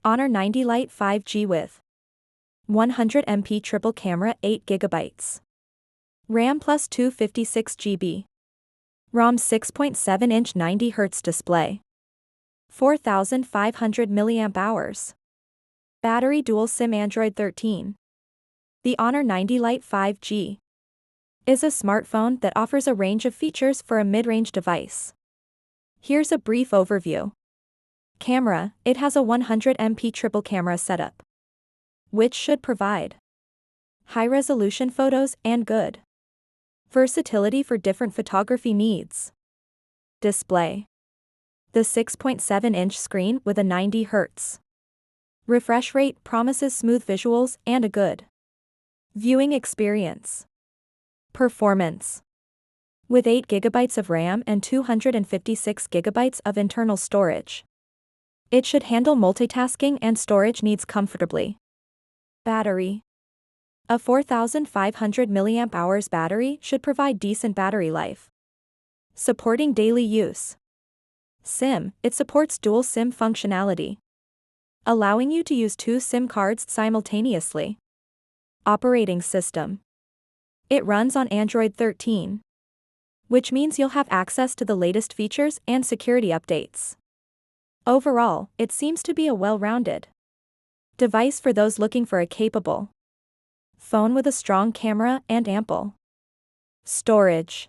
Honor 90 Lite 5G with 100MP triple camera 8GB. RAM plus 256GB. ROM 6.7-inch 90Hz display. 4500 mAh. Battery dual SIM Android 13. The Honor 90 Lite 5G is a smartphone that offers a range of features for a mid-range device. Here's a brief overview. Camera: it has a 100MP triple camera setup, which should provide high-resolution photos and good versatility for different photography needs. Display: the 6.7-inch screen with a 90Hz refresh rate promises smooth visuals and a good viewing experience. Performance: with 8GB of RAM and 256GB of internal storage, it should handle multitasking and storage needs comfortably. Battery: a 4500 mAh battery should provide decent battery life, supporting daily use. SIM: it supports dual SIM functionality, allowing you to use 2 SIM cards simultaneously. Operating system: it runs on Android 13, which means you'll have access to the latest features and security updates. Overall, it seems to be a well-rounded device for those looking for a capable phone with a strong camera and ample storage.